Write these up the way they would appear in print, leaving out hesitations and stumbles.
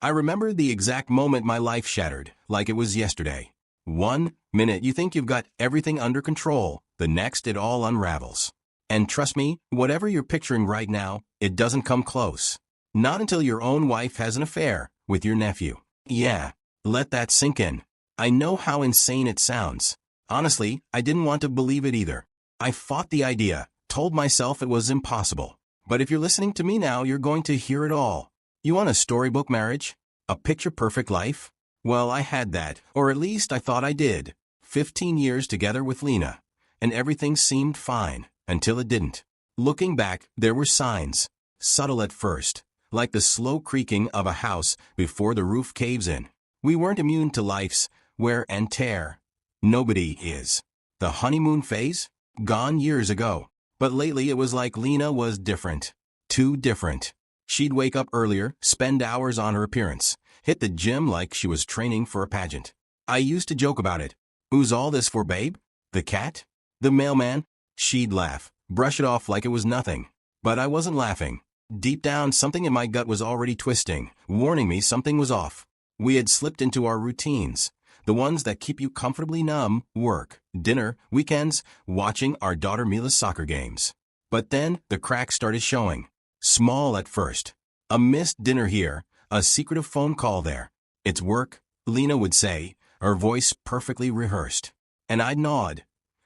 I remember the exact moment my life shattered, like it was yesterday. 1 minute you think you've got everything under control, the next it all unravels. And trust me, whatever you're picturing right now, it doesn't come close. Not until your own wife has an affair with your nephew. Yeah, let that sink in. I know how insane it sounds. Honestly, I didn't want to believe it either. I fought the idea, told myself it was impossible. But if you're listening to me now, you're going to hear it all. You want a storybook marriage? A picture-perfect life? Well, I had that, or at least I thought I did. 15 years together with Lena, and everything seemed fine, until it didn't. Looking back, there were signs. Subtle at first, like the slow creaking of a house before the roof caves in. We weren't immune to life's wear and tear. Nobody is. The honeymoon phase? Gone years ago. But lately it was like Lena was different. Too different. She'd wake up earlier, spend hours on her appearance, hit the gym like she was training for a pageant. I used to joke about it. Who's all this for, babe? The cat? The mailman? She'd laugh, brush it off like it was nothing. But I wasn't laughing. Deep down, something in my gut was already twisting, warning me something was off. We had slipped into our routines. The ones that keep you comfortably numb: work, dinner, weekends, watching our daughter Mila's soccer games. But then, the cracks started showing. Small at first. A missed dinner here, a secretive phone call there. It's work, Lena would say, her voice perfectly rehearsed. And I'd nod,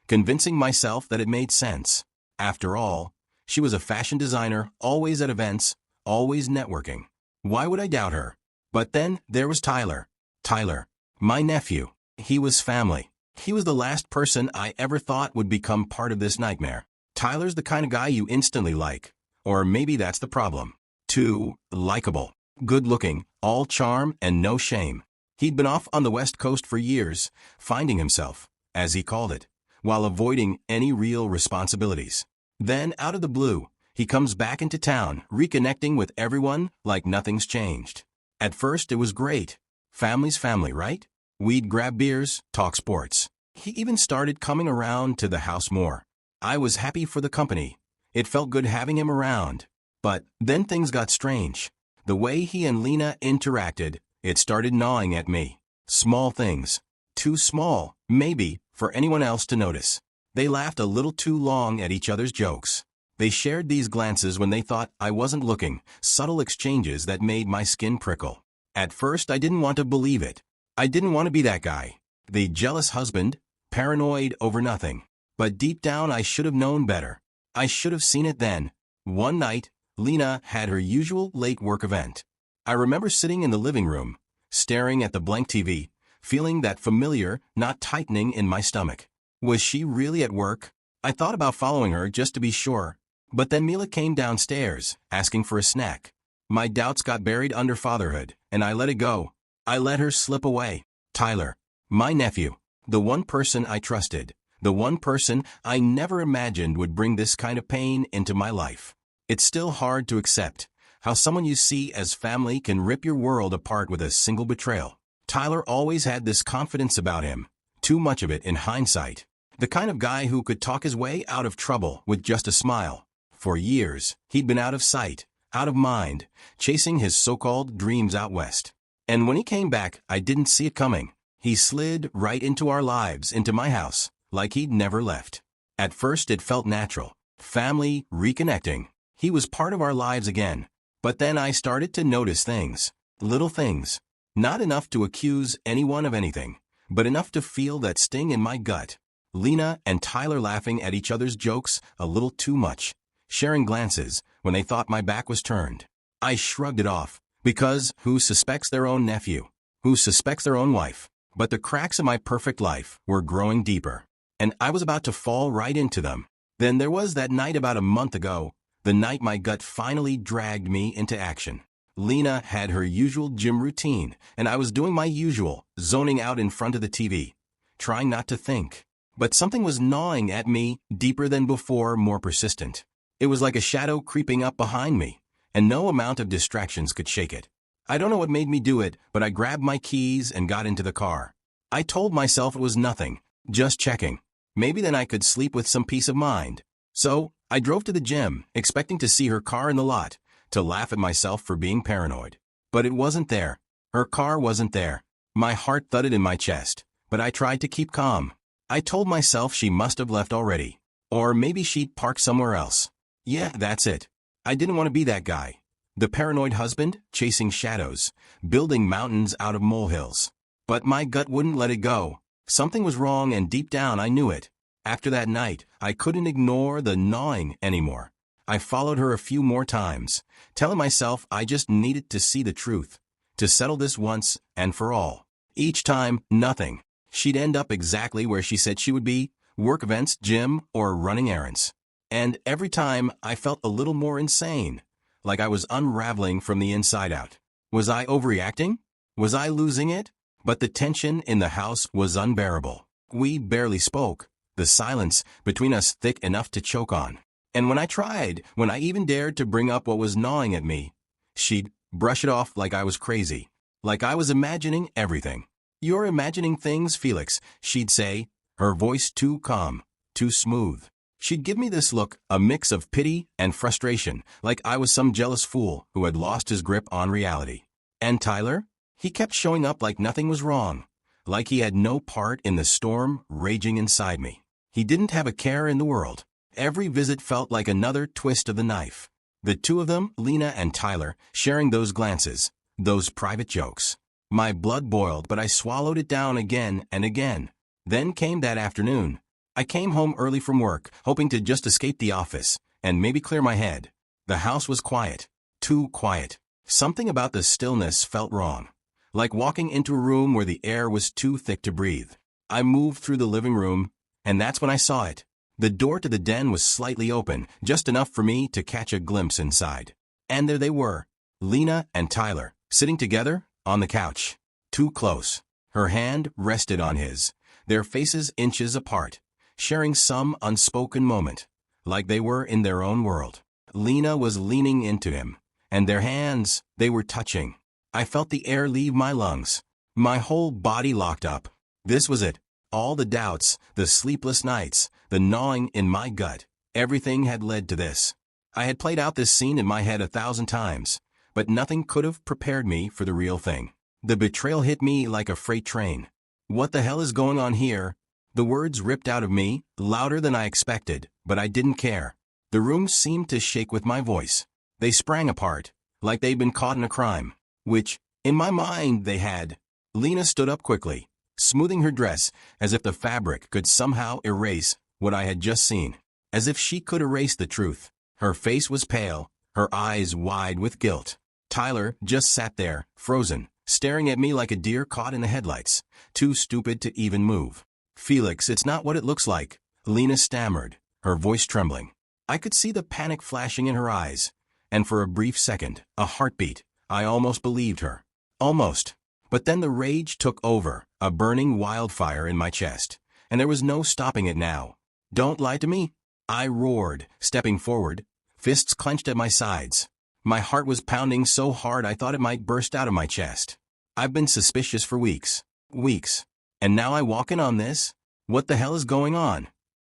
convincing myself that it made sense. After all, she was a fashion designer, always at events, always networking. Why would I doubt her? But then, there was Tyler. Tyler, my nephew. He was family. He was the last person I ever thought would become part of this nightmare. Tyler's the kind of guy you instantly like. Or maybe that's the problem. Too likable. Good-looking, all charm and no shame. He'd been off on the West Coast for years, finding himself, as he called it, while avoiding any real responsibilities. Then, out of the blue, he comes back into town, reconnecting with everyone like nothing's changed. At first, it was great. Family's family, right? We'd grab beers, talk sports. He even started coming around to the house more. I was happy for the company. It felt good having him around. But then things got strange. The way he and Lena interacted, it started gnawing at me. Small things. Too small, maybe, for anyone else to notice. They laughed a little too long at each other's jokes. They shared these glances when they thought I wasn't looking, subtle exchanges that made my skin prickle. At first, I didn't want to believe it. I didn't want to be that guy. The jealous husband, paranoid over nothing. But deep down, I should have known better. I should have seen it then. One night, Lena had her usual late work event. I remember sitting in the living room, staring at the blank TV, feeling that familiar, not tightening in my stomach. Was she really at work? I thought about following her just to be sure. But then Mila came downstairs, asking for a snack. My doubts got buried under fatherhood, and I let it go. I let her slip away. Tyler, my nephew, the one person I trusted, the one person I never imagined would bring this kind of pain into my life. It's still hard to accept how someone you see as family can rip your world apart with a single betrayal. Tyler always had this confidence about him, too much of it in hindsight. The kind of guy who could talk his way out of trouble with just a smile. For years, he'd been out of sight, out of mind, chasing his so-called dreams out west. And when he came back, I didn't see it coming. He slid right into our lives, into my house, like he'd never left. At first, it felt natural. Family, reconnecting. He was part of our lives again. But then I started to notice things. Little things. Not enough to accuse anyone of anything, but enough to feel that sting in my gut. Lena and Tyler laughing at each other's jokes a little too much. Sharing glances when they thought my back was turned. I shrugged it off, because who suspects their own nephew? Who suspects their own wife? But the cracks in my perfect life were growing deeper, and I was about to fall right into them. Then there was that night about a month ago, the night my gut finally dragged me into action. Lena had her usual gym routine, and I was doing my usual, zoning out in front of the TV, trying not to think. But something was gnawing at me, deeper than before, more persistent. It was like a shadow creeping up behind me, and no amount of distractions could shake it. I don't know what made me do it, but I grabbed my keys and got into the car. I told myself it was nothing, just checking. Maybe then I could sleep with some peace of mind. So, I drove to the gym, expecting to see her car in the lot, to laugh at myself for being paranoid. But it wasn't there. Her car wasn't there. My heart thudded in my chest, but I tried to keep calm. I told myself she must have left already. Or maybe she'd parked somewhere else. Yeah, that's it. I didn't want to be that guy. The paranoid husband, chasing shadows, building mountains out of molehills. But my gut wouldn't let it go. Something was wrong and deep down I knew it. After that night, I couldn't ignore the gnawing anymore. I followed her a few more times, telling myself I just needed to see the truth, to settle this once and for all. Each time, nothing. She'd end up exactly where she said she would be, work events, gym, or running errands. And every time, I felt a little more insane, like I was unraveling from the inside out. Was I overreacting? Was I losing it? But the tension in the house was unbearable. We barely spoke, the silence between us thick enough to choke on. And when I even dared to bring up what was gnawing at me, she'd brush it off like I was crazy, like I was imagining everything. "You're imagining things, Felix," she'd say, her voice too calm, too smooth. She'd give me this look, a mix of pity and frustration, like I was some jealous fool who had lost his grip on reality. And Tyler? He kept showing up like nothing was wrong, like he had no part in the storm raging inside me. He didn't have a care in the world. Every visit felt like another twist of the knife. The two of them, Lena and Tyler, sharing those glances, those private jokes. My blood boiled, but I swallowed it down again and again. Then came that afternoon. I came home early from work, hoping to just escape the office and maybe clear my head. The house was quiet, too quiet. Something about the stillness felt wrong, like walking into a room where the air was too thick to breathe. I moved through the living room, and that's when I saw it. The door to the den was slightly open, just enough for me to catch a glimpse inside. And there they were, Lena and Tyler, sitting together on the couch. Too close. Her hand rested on his, their faces inches apart, sharing some unspoken moment, like they were in their own world. Lena was leaning into him, and their hands, they were touching. I felt the air leave my lungs. My whole body locked up. This was it. All the doubts, the sleepless nights, the gnawing in my gut, everything had led to this. I had played out this scene in my head 1,000 times, but nothing could have prepared me for the real thing. The betrayal hit me like a freight train. "What the hell is going on here?" The words ripped out of me, louder than I expected, but I didn't care. The room seemed to shake with my voice. They sprang apart, like they'd been caught in a crime, which, in my mind, they had. Lena stood up quickly, smoothing her dress as if the fabric could somehow erase what I had just seen, as if she could erase the truth. Her face was pale, her eyes wide with guilt. Tyler just sat there, frozen, staring at me like a deer caught in the headlights, too stupid to even move. "Felix, it's not what it looks like," Lena stammered, her voice trembling. I could see the panic flashing in her eyes, and for a brief second, a heartbeat, I almost believed her. Almost. But then the rage took over, a burning wildfire in my chest, and there was no stopping it now. "Don't lie to me," I roared, stepping forward, fists clenched at my sides. My heart was pounding so hard I thought it might burst out of my chest. "I've been suspicious for weeks. Weeks. And now I walk in on this? What the hell is going on?"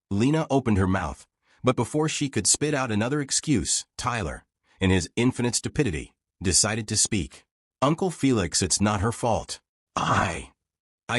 Lena opened her mouth, but before she could spit out another excuse, Tyler, in his infinite stupidity, decided to speak. "Uncle Felix, it's not her fault." I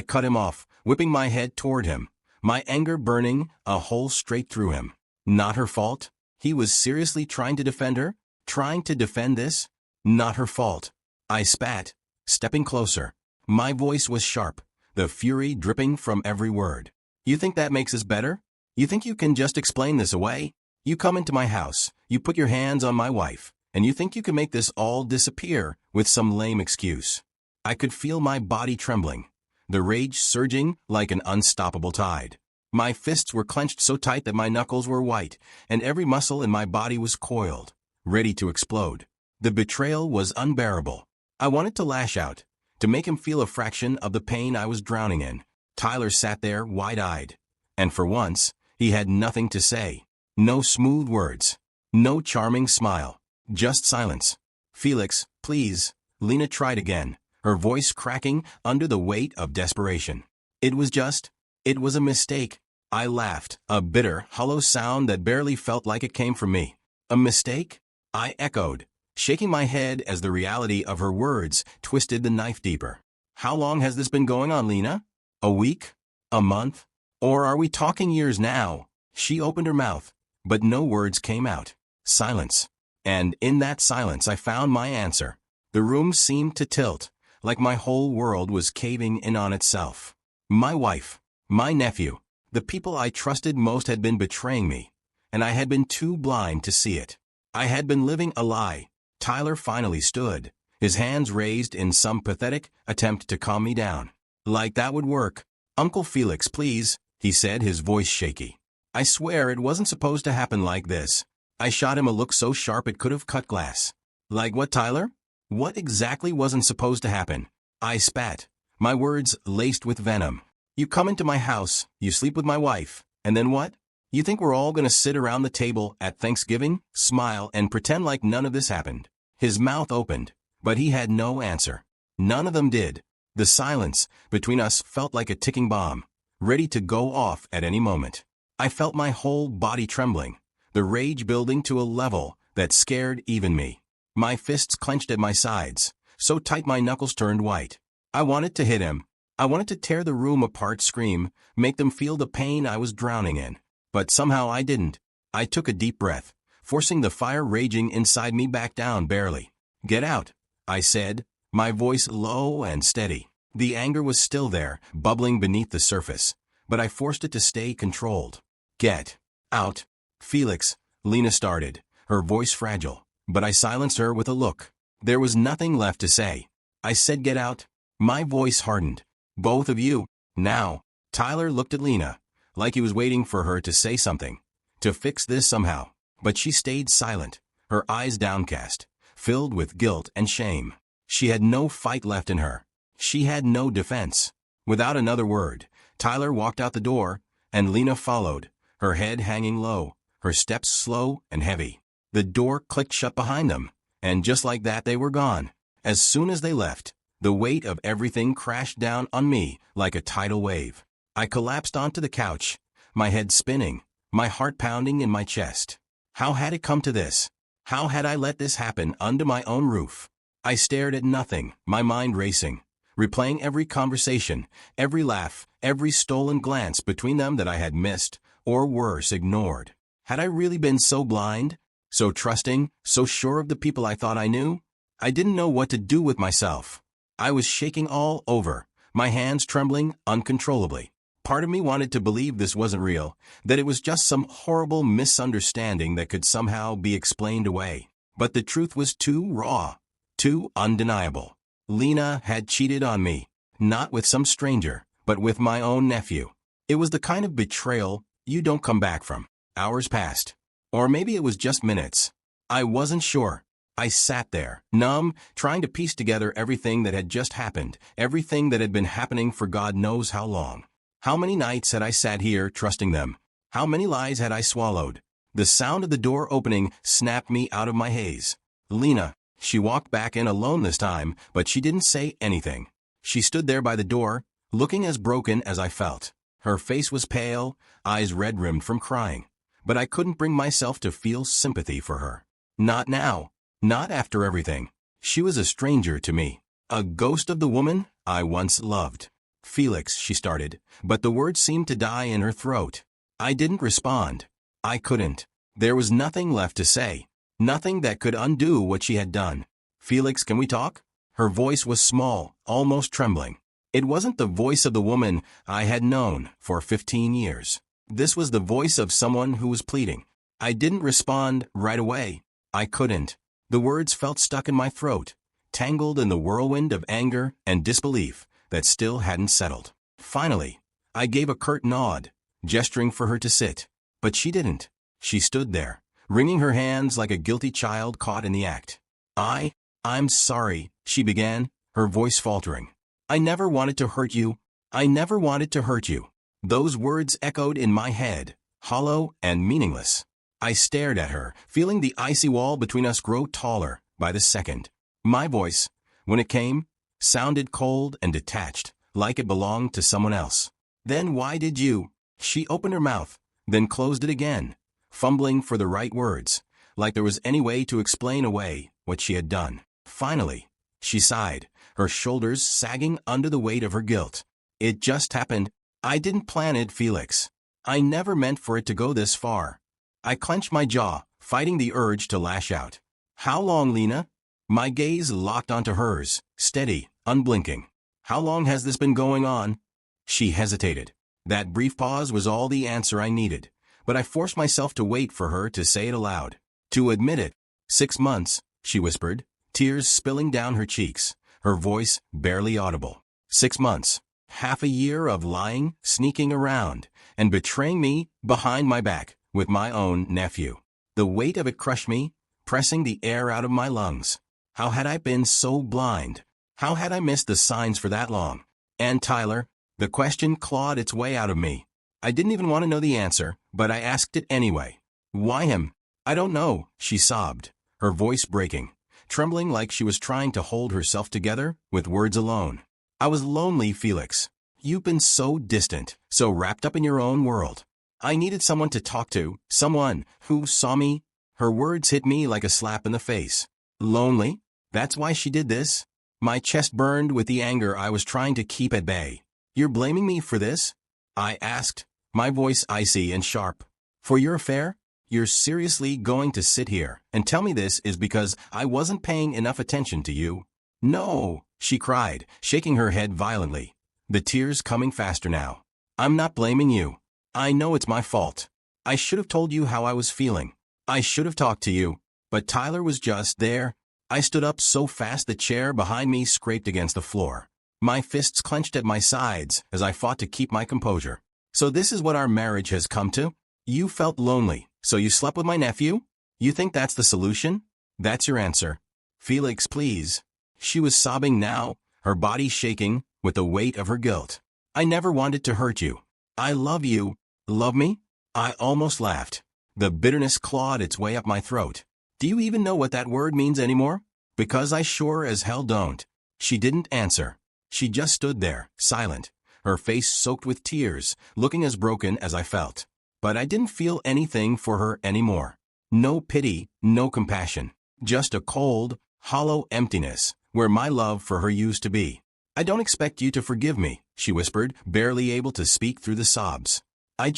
cut him off, whipping my head toward him, my anger burning a hole straight through him. Not her fault? He was seriously trying to defend her? Trying to defend this? Not her fault. I spat, stepping closer. My voice was sharp, the fury dripping from every word. "You think that makes us better? You think you can just explain this away? You come into my house, you put your hands on my wife, and you think you can make this all disappear with some lame excuse." I could feel my body trembling, the rage surging like an unstoppable tide. My fists were clenched so tight that my knuckles were white, and every muscle in my body was coiled, ready to explode. The betrayal was unbearable. I wanted to lash out, to make him feel a fraction of the pain I was drowning in. Tyler sat there wide-eyed, and for once, he had nothing to say. No smooth words, no charming smile, just silence. "Felix, please," Lena tried again, her voice cracking under the weight of desperation. It was a mistake." I laughed, a bitter, hollow sound that barely felt like it came from me. "A mistake?" I echoed, shaking my head as the reality of her words twisted the knife deeper. How long has this been going on, Lena? A week? A month? Or are we talking years now? She opened her mouth, but no words came out. Silence. And in that silence I found my answer. The room seemed to tilt, like my whole world was caving in on itself. My wife, my nephew, the people I trusted most had been betraying me, and I had been too blind to see it. I had been living a lie. Tyler finally stood, his hands raised in some pathetic attempt to calm me down. Like that would work. Uncle Felix, please, he said, his voice shaky. I swear it wasn't supposed to happen like this. I shot him a look so sharp it could have cut glass. Like what, Tyler? What exactly wasn't supposed to happen? I spat, my words laced with venom. You come into my house, you sleep with my wife, and then what? You think we're all going to sit around the table at Thanksgiving, smile, and pretend like none of this happened? His mouth opened, but he had no answer. None of them did. The silence between us felt like a ticking bomb, ready to go off at any moment. I felt my whole body trembling, the rage building to a level that scared even me. My fists clenched at my sides, so tight my knuckles turned white. I wanted to hit him. I wanted to tear the room apart, scream, make them feel the pain I was drowning in. But somehow I didn't. I took a deep breath, forcing the fire raging inside me back down barely. Get out, I said, my voice low and steady. The anger was still there, bubbling beneath the surface, but I forced it to stay controlled. Get out. Felix, Lena started, her voice fragile, but I silenced her with a look. There was nothing left to say. I said get out. My voice hardened. Both of you. Now. Tyler looked at Lena, like he was waiting for her to say something, to fix this somehow. But she stayed silent, her eyes downcast, filled with guilt and shame. She had no fight left in her. She had no defense. Without another word, Tyler walked out the door, and Lena followed, her head hanging low, her steps slow and heavy. The door clicked shut behind them, and just like that they were gone. As soon as they left, the weight of everything crashed down on me like a tidal wave. I collapsed onto the couch, my head spinning, my heart pounding in my chest. How had it come to this? How had I let this happen under my own roof? I stared at nothing, my mind racing, replaying every conversation, every laugh, every stolen glance between them that I had missed, or worse, ignored. Had I really been so blind, so trusting, so sure of the people I thought I knew? I didn't know what to do with myself. I was shaking all over, my hands trembling uncontrollably. Part of me wanted to believe this wasn't real, that it was just some horrible misunderstanding that could somehow be explained away. But the truth was too raw, too undeniable. Lena had cheated on me, not with some stranger, but with my own nephew. It was the kind of betrayal you don't come back from. Hours passed. Or maybe it was just minutes. I wasn't sure. I sat there, numb, trying to piece together everything that had just happened, everything that had been happening for God knows how long. How many nights had I sat here trusting them? How many lies had I swallowed? The sound of the door opening snapped me out of my haze. Lena, she walked back in alone this time, but she didn't say anything. She stood there by the door, looking as broken as I felt. Her face was pale, eyes red-rimmed from crying. But I couldn't bring myself to feel sympathy for her. Not now. Not after everything. She was a stranger to me. A ghost of the woman I once loved. Felix, she started, but the words seemed to die in her throat. I didn't respond. I couldn't. There was nothing left to say. Nothing that could undo what she had done. Felix, can we talk? Her voice was small, almost trembling. It wasn't the voice of the woman I had known for 15 years. This was the voice of someone who was pleading. I didn't respond right away. I couldn't. The words felt stuck in my throat, tangled in the whirlwind of anger and disbelief that still hadn't settled. Finally, I gave a curt nod, gesturing for her to sit. But she didn't. She stood there, wringing her hands like a guilty child caught in the act. I'm sorry, she began, her voice faltering. I never wanted to hurt you. I never wanted to hurt you. Those words echoed in my head, hollow and meaningless. I stared at her, feeling the icy wall between us grow taller by the second. My voice, when it came, sounded cold and detached, like it belonged to someone else. Then why did you? She opened her mouth, then closed it again, fumbling for the right words, like there was any way to explain away what she had done. Finally, she sighed, her shoulders sagging under the weight of her guilt. It just happened. I didn't plan it, Felix. I never meant for it to go this far. I clenched my jaw, fighting the urge to lash out. How long, Lena? My gaze locked onto hers, steady, unblinking. How long has this been going on? She hesitated. That brief pause was all the answer I needed, but I forced myself to wait for her to say it aloud. To admit it. 6 months, she whispered, tears spilling down her cheeks, her voice barely audible. 6 months. Half a year of lying, sneaking around, and betraying me behind my back with my own nephew. The weight of it crushed me, pressing the air out of my lungs. How had I been so blind? How had I missed the signs for that long? And Tyler? The question clawed its way out of me. I didn't even want to know the answer, but I asked it anyway. Why him? I don't know, she sobbed, her voice breaking, trembling like she was trying to hold herself together with words alone. I was lonely, Felix. You've been so distant, so wrapped up in your own world. I needed someone to talk to, someone who saw me. Her words hit me like a slap in the face. Lonely? That's why she did this? My chest burned with the anger I was trying to keep at bay. You're blaming me for this? I asked, my voice icy and sharp. For your affair? You're seriously going to sit here and tell me this is because I wasn't paying enough attention to you? No, she cried, shaking her head violently, the tears coming faster now. I'm not blaming you. I know it's my fault. I should have told you how I was feeling. I should have talked to you. But Tyler was just there. I stood up so fast the chair behind me scraped against the floor. My fists clenched at my sides as I fought to keep my composure. So this is what our marriage has come to? You felt lonely, so you slept with my nephew? You think that's the solution? That's your answer. Felix, please. She was sobbing now, her body shaking with the weight of her guilt. I never wanted to hurt you. I love you. Love me? I almost laughed. The bitterness clawed its way up my throat. Do you even know what that word means anymore? Because I sure as hell don't. She didn't answer. She just stood there, silent, her face soaked with tears, looking as broken as I felt. But I didn't feel anything for her anymore. No pity, no compassion. Just a cold, hollow emptiness where my love for her used to be. I don't expect you to forgive me, she whispered, barely able to speak through the sobs. I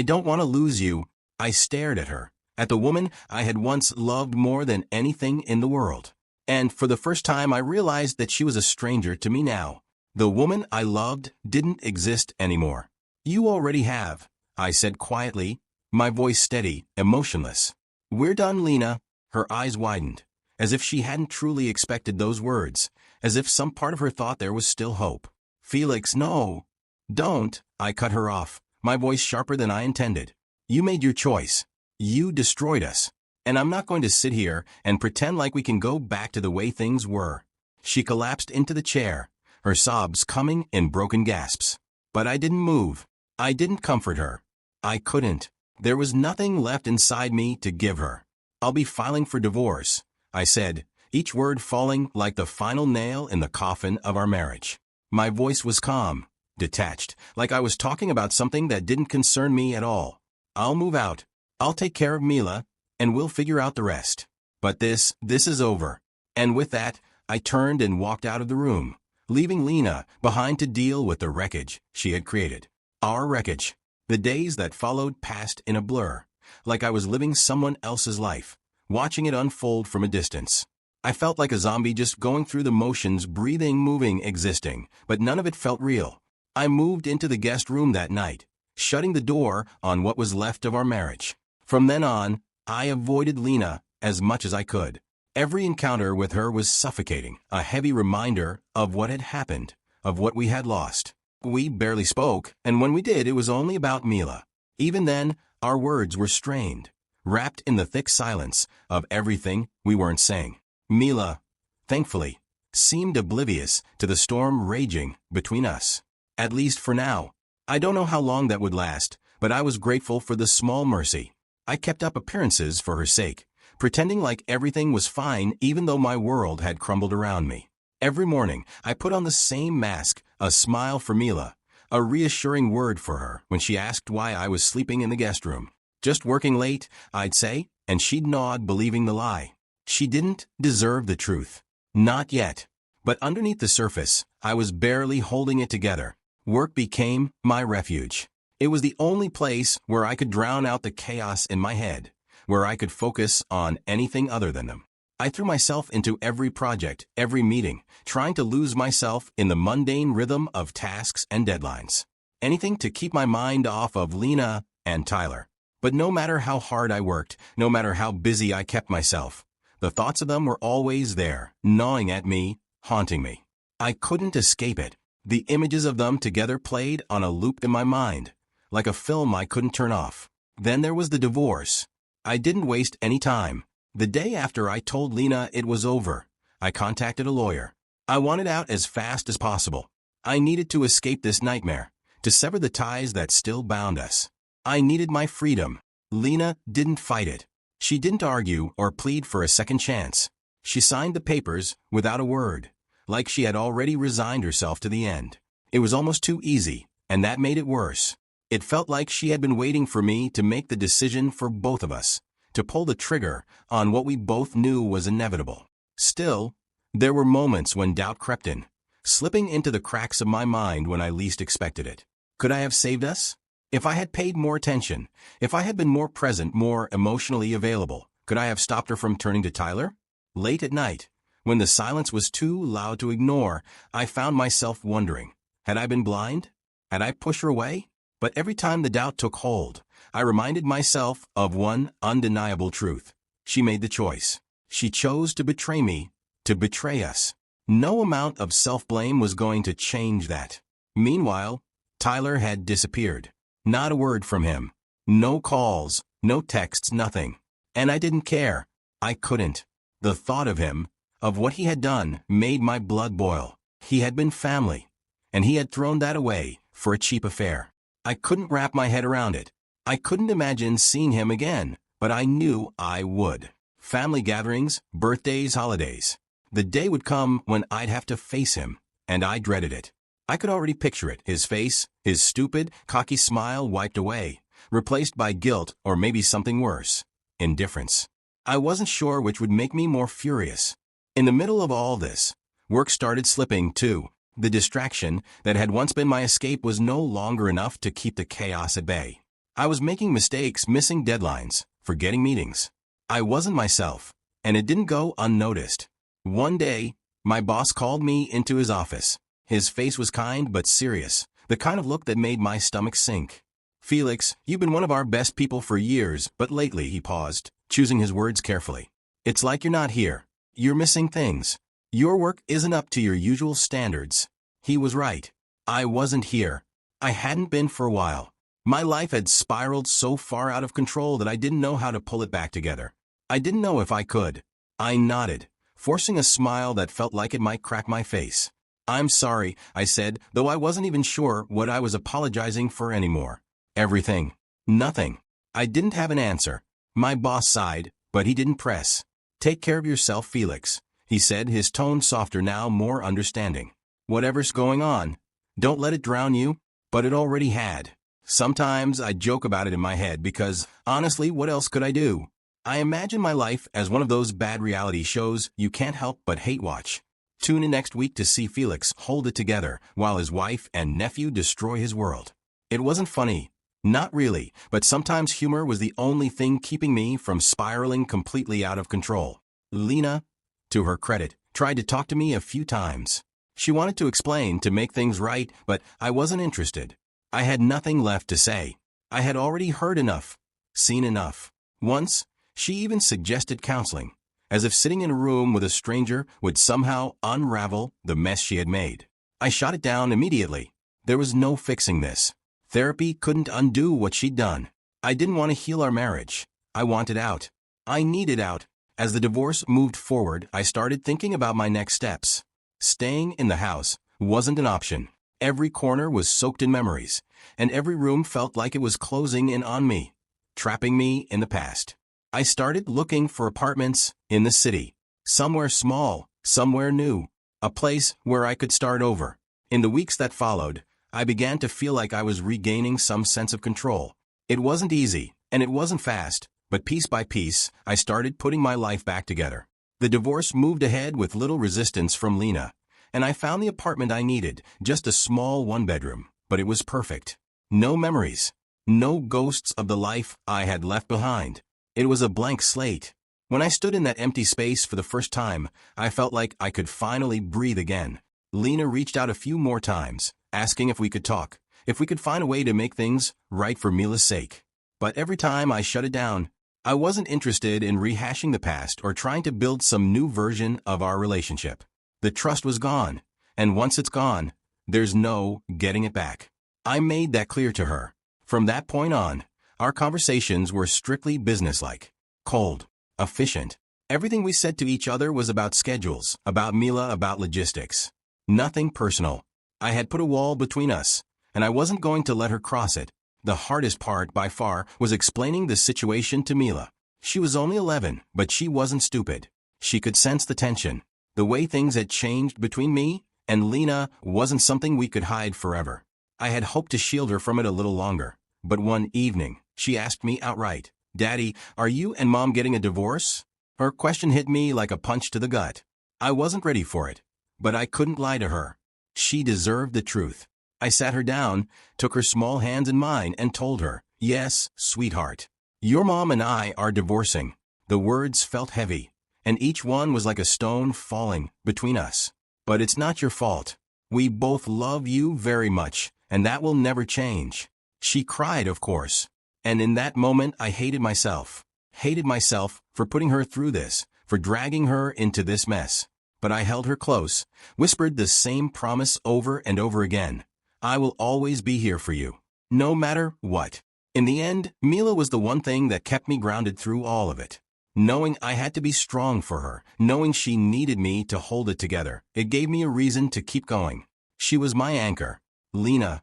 don't want to lose you. I stared at her, at the woman I had once loved more than anything in the world. And for the first time I realized that she was a stranger to me now. The woman I loved didn't exist anymore. You already have, I said quietly, my voice steady, emotionless. We're done, Lena. Her eyes widened, as if she hadn't truly expected those words, as if some part of her thought there was still hope. Felix, no. Don't, I cut her off, my voice sharper than I intended. You made your choice. You destroyed us. And I'm not going to sit here and pretend like we can go back to the way things were. She collapsed into the chair, her sobs coming in broken gasps. But I didn't move. I didn't comfort her. I couldn't. There was nothing left inside me to give her. I'll be filing for divorce, I said, each word falling like the final nail in the coffin of our marriage. My voice was calm, detached, like I was talking about something that didn't concern me at all. I'll move out. I'll take care of Mila, and we'll figure out the rest. But this is over. And with that, I turned and walked out of the room, leaving Lena behind to deal with the wreckage she had created. Our wreckage. The days that followed passed in a blur, like I was living someone else's life, watching it unfold from a distance. I felt like a zombie just going through the motions, breathing, moving, existing, but none of it felt real. I moved into the guest room that night, shutting the door on what was left of our marriage. From then on, I avoided Lena as much as I could. Every encounter with her was suffocating, a heavy reminder of what had happened, of what we had lost. We barely spoke, and when we did, it was only about Mila. Even then, our words were strained, wrapped in the thick silence of everything we weren't saying. Mila, thankfully, seemed oblivious to the storm raging between us. At least for now. I don't know how long that would last, but I was grateful for the small mercy. I kept up appearances for her sake, pretending like everything was fine even though my world had crumbled around me. Every morning, I put on the same mask, a smile for Mila, a reassuring word for her when she asked why I was sleeping in the guest room. Just working late, I'd say, and she'd nod, believing the lie. She didn't deserve the truth. Not yet. But underneath the surface, I was barely holding it together. Work became my refuge. It was the only place where I could drown out the chaos in my head, where I could focus on anything other than them. I threw myself into every project, every meeting, trying to lose myself in the mundane rhythm of tasks and deadlines. Anything to keep my mind off of Lena and Tyler. But no matter how hard I worked, no matter how busy I kept myself, the thoughts of them were always there, gnawing at me, haunting me. I couldn't escape it. The images of them together played on a loop in my mind, like a film I couldn't turn off. Then there was the divorce. I didn't waste any time. The day after I told Lena it was over, I contacted a lawyer. I wanted out as fast as possible. I needed to escape this nightmare, to sever the ties that still bound us. I needed my freedom. Lena didn't fight it. She didn't argue or plead for a second chance. She signed the papers without a word, like she had already resigned herself to the end. It was almost too easy, and that made it worse. It felt like she had been waiting for me to make the decision for both of us, to pull the trigger on what we both knew was inevitable. Still, there were moments when doubt crept in, slipping into the cracks of my mind when I least expected it. Could I have saved us? If I had paid more attention, if I had been more present, more emotionally available, could I have stopped her from turning to Tyler? Late at night, when the silence was too loud to ignore, I found myself wondering, had I been blind? Had I pushed her away? But every time the doubt took hold, I reminded myself of one undeniable truth. She made the choice. She chose to betray me, to betray us. No amount of self-blame was going to change that. Meanwhile, Tyler had disappeared. Not a word from him. No calls, no texts, nothing. And I didn't care. I couldn't. The thought of him, of what he had done, made my blood boil. He had been family, and he had thrown that away for a cheap affair. I couldn't wrap my head around it. I couldn't imagine seeing him again, but I knew I would. Family gatherings, birthdays, holidays. The day would come when I'd have to face him, and I dreaded it. I could already picture it, his face, his stupid, cocky smile wiped away, replaced by guilt or maybe something worse, indifference. I wasn't sure which would make me more furious. In the middle of all this, work started slipping too. The distraction that had once been my escape was no longer enough to keep the chaos at bay. I was making mistakes, missing deadlines, forgetting meetings. I wasn't myself, and it didn't go unnoticed. One day, my boss called me into his office. His face was kind but serious, the kind of look that made my stomach sink. "Felix, you've been one of our best people for years, but lately," he paused, choosing his words carefully. "It's like you're not here. You're missing things. Your work isn't up to your usual standards." He was right. I wasn't here. I hadn't been for a while. My life had spiraled so far out of control that I didn't know how to pull it back together. I didn't know if I could. I nodded, forcing a smile that felt like it might crack my face. "I'm sorry," I said, though I wasn't even sure what I was apologizing for anymore. "Everything." "Nothing." I didn't have an answer. My boss sighed, but he didn't press. "Take care of yourself, Felix," he said, his tone softer now, more understanding. "Whatever's going on, don't let it drown you." But it already had. Sometimes I joke about it in my head because, honestly, what else could I do? I imagine my life as one of those bad reality shows you can't help but hate watch. Tune in next week to see Felix hold it together while his wife and nephew destroy his world. It wasn't funny. Not really, but sometimes humor was the only thing keeping me from spiraling completely out of control. Lena, to her credit, tried to talk to me a few times. She wanted to explain, to make things right, but I wasn't interested. I had nothing left to say. I had already heard enough, seen enough. Once, she even suggested counseling, as if sitting in a room with a stranger would somehow unravel the mess she had made. I shot it down immediately. There was no fixing this. Therapy couldn't undo what she'd done. I didn't want to heal our marriage. I wanted out. I needed out. As the divorce moved forward, I started thinking about my next steps. Staying in the house wasn't an option. Every corner was soaked in memories, and every room felt like it was closing in on me, trapping me in the past. I started looking for apartments in the city. Somewhere small, somewhere new. A place where I could start over. In the weeks that followed, I began to feel like I was regaining some sense of control. It wasn't easy, and it wasn't fast, but piece by piece, I started putting my life back together. The divorce moved ahead with little resistance from Lena, and I found the apartment I needed, just a small one-bedroom, but it was perfect. No memories. No ghosts of the life I had left behind. It was a blank slate. When I stood in that empty space for the first time, I felt like I could finally breathe again. Lena reached out a few more times, asking if we could talk, if we could find a way to make things right for Mila's sake. But every time I shut it down. I wasn't interested in rehashing the past or trying to build some new version of our relationship. The trust was gone, and once it's gone, there's no getting it back. I made that clear to her. From that point on, our conversations were strictly businesslike, cold, efficient. Everything we said to each other was about schedules, about Mila, about logistics. Nothing personal. I had put a wall between us, and I wasn't going to let her cross it. The hardest part, by far, was explaining the situation to Mila. She was only 11, but she wasn't stupid. She could sense the tension. The way things had changed between me and Lena wasn't something we could hide forever. I had hoped to shield her from it a little longer. But one evening, she asked me outright, "Daddy, are you and Mom getting a divorce?" Her question hit me like a punch to the gut. I wasn't ready for it, but I couldn't lie to her. She deserved the truth. I sat her down, took her small hands in mine, and told her, "Yes, sweetheart. Your mom and I are divorcing." The words felt heavy, and each one was like a stone falling between us. "But it's not your fault. We both love you very much, and that will never change." She cried, of course. And in that moment, I hated myself. Hated myself for putting her through this, for dragging her into this mess. But I held her close, whispered the same promise over and over again. "I will always be here for you, no matter what." In the end, Mila was the one thing that kept me grounded through all of it. Knowing I had to be strong for her, knowing she needed me to hold it together, it gave me a reason to keep going. She was my anchor. Lena,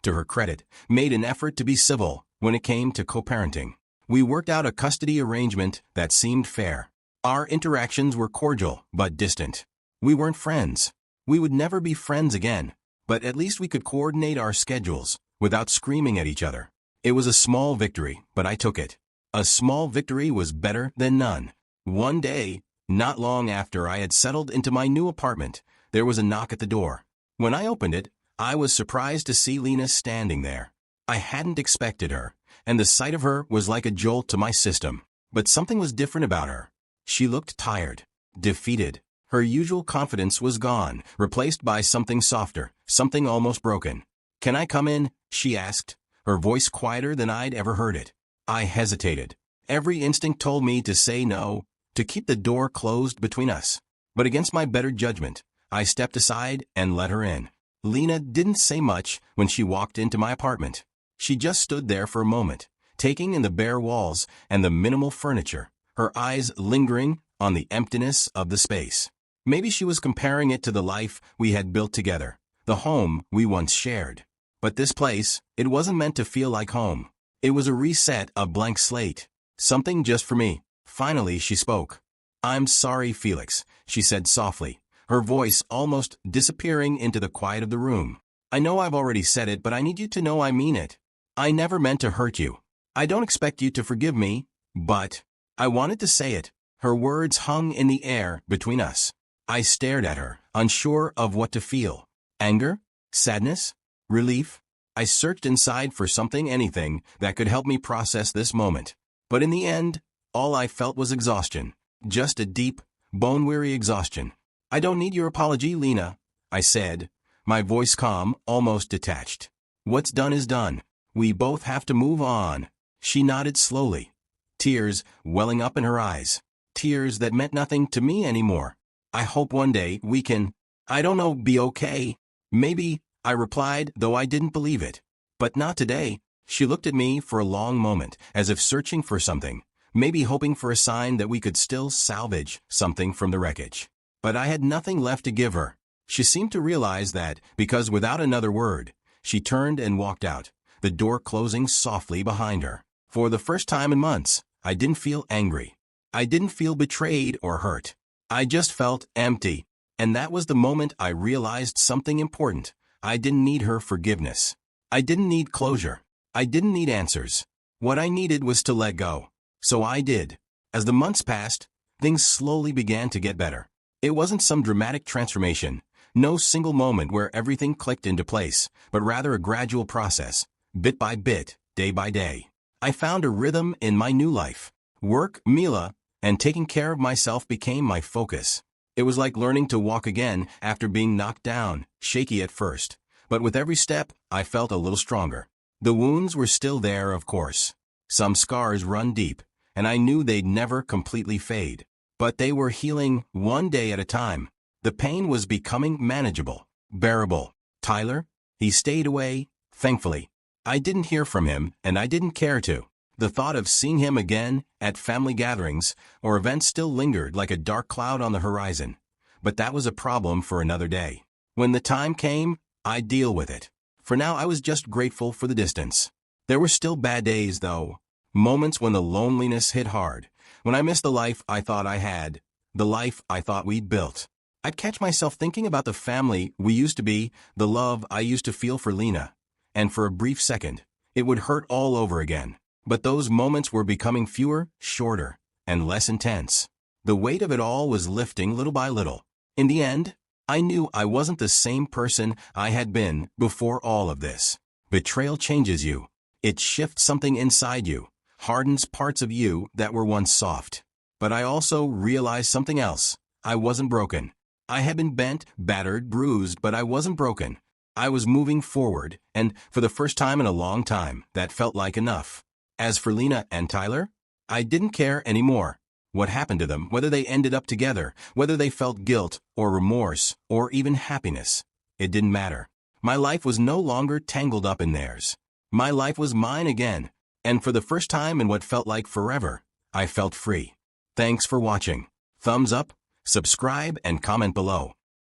to her credit, made an effort to be civil when it came to co-parenting. We worked out a custody arrangement that seemed fair. Our interactions were cordial but distant. We weren't friends. We would never be friends again. But at least we could coordinate our schedules without screaming at each other. It was a small victory, but I took it. A small victory was better than none. One day, not long after I had settled into my new apartment, there was a knock at the door. When I opened it, I was surprised to see Lena standing there. I hadn't expected her, and the sight of her was like a jolt to my system. But something was different about her. She looked tired, defeated. Her usual confidence was gone, replaced by something softer, something almost broken. "Can I come in?" she asked, her voice quieter than I'd ever heard it. I hesitated. Every instinct told me to say no, to keep the door closed between us. But against my better judgment, I stepped aside and let her in. Lena didn't say much when she walked into my apartment. She just stood there for a moment, taking in the bare walls and the minimal furniture, her eyes lingering on the emptiness of the space. Maybe she was comparing it to the life we had built together, the home we once shared. But this place, it wasn't meant to feel like home. It was a reset, a blank slate, something just for me. Finally, she spoke. "I'm sorry, Felix," she said softly, her voice almost disappearing into the quiet of the room. "I know I've already said it, but I need you to know I mean it. I never meant to hurt you. I don't expect you to forgive me, but..." I wanted to say it. Her words hung in the air between us. I stared at her, unsure of what to feel. Anger? Sadness? Relief? I searched inside for something, anything, that could help me process this moment. But in the end, all I felt was exhaustion. Just a deep, bone-weary exhaustion. "I don't need your apology, Lena," I said, my voice calm, almost detached. "What's done is done. We both have to move on." She nodded slowly, tears welling up in her eyes. Tears that meant nothing to me anymore. "I hope one day we can, I don't know, be okay." "Maybe," I replied, though I didn't believe it. "But not today." She looked at me for a long moment, as if searching for something, maybe hoping for a sign that we could still salvage something from the wreckage. But I had nothing left to give her. She seemed to realize that, because without another word, she turned and walked out, the door closing softly behind her. For the first time in months, I didn't feel angry. I didn't feel betrayed or hurt. I just felt empty. And that was the moment I realized something important. I didn't need her forgiveness. I didn't need closure. I didn't need answers. What I needed was to let go. So I did. As the months passed, things slowly began to get better. It wasn't some dramatic transformation, no single moment where everything clicked into place, but rather a gradual process, bit by bit, day by day. I found a rhythm in my new life. Work, Mila, and taking care of myself became my focus. It was like learning to walk again after being knocked down, shaky at first. But with every step, I felt a little stronger. The wounds were still there, of course. Some scars run deep, and I knew they'd never completely fade. But they were healing one day at a time. The pain was becoming manageable, bearable. Tyler? He stayed away, thankfully. I didn't hear from him, and I didn't care to. The thought of seeing him again, at family gatherings, or events still lingered like a dark cloud on the horizon. But that was a problem for another day. When the time came, I'd deal with it. For now I was just grateful for the distance. There were still bad days, though. Moments when the loneliness hit hard. When I missed the life I thought I had. The life I thought we'd built. I'd catch myself thinking about the family we used to be, the love I used to feel for Lena. And for a brief second, it would hurt all over again. But those moments were becoming fewer, shorter, and less intense. The weight of it all was lifting little by little. In the end, I knew I wasn't the same person I had been before all of this. Betrayal changes you. It shifts something inside you, hardens parts of you that were once soft. But I also realized something else. I wasn't broken. I had been bent, battered, bruised, but I wasn't broken. I was moving forward, and for the first time in a long time, that felt like enough. As for Lena and Tyler, I didn't care anymore. What happened to them, whether they ended up together, whether they felt guilt or remorse or even happiness, it didn't matter. My life was no longer tangled up in theirs. My life was mine again, and for the first time in what felt like forever, I felt free. Thanks for watching. Thumbs up, subscribe, and comment below.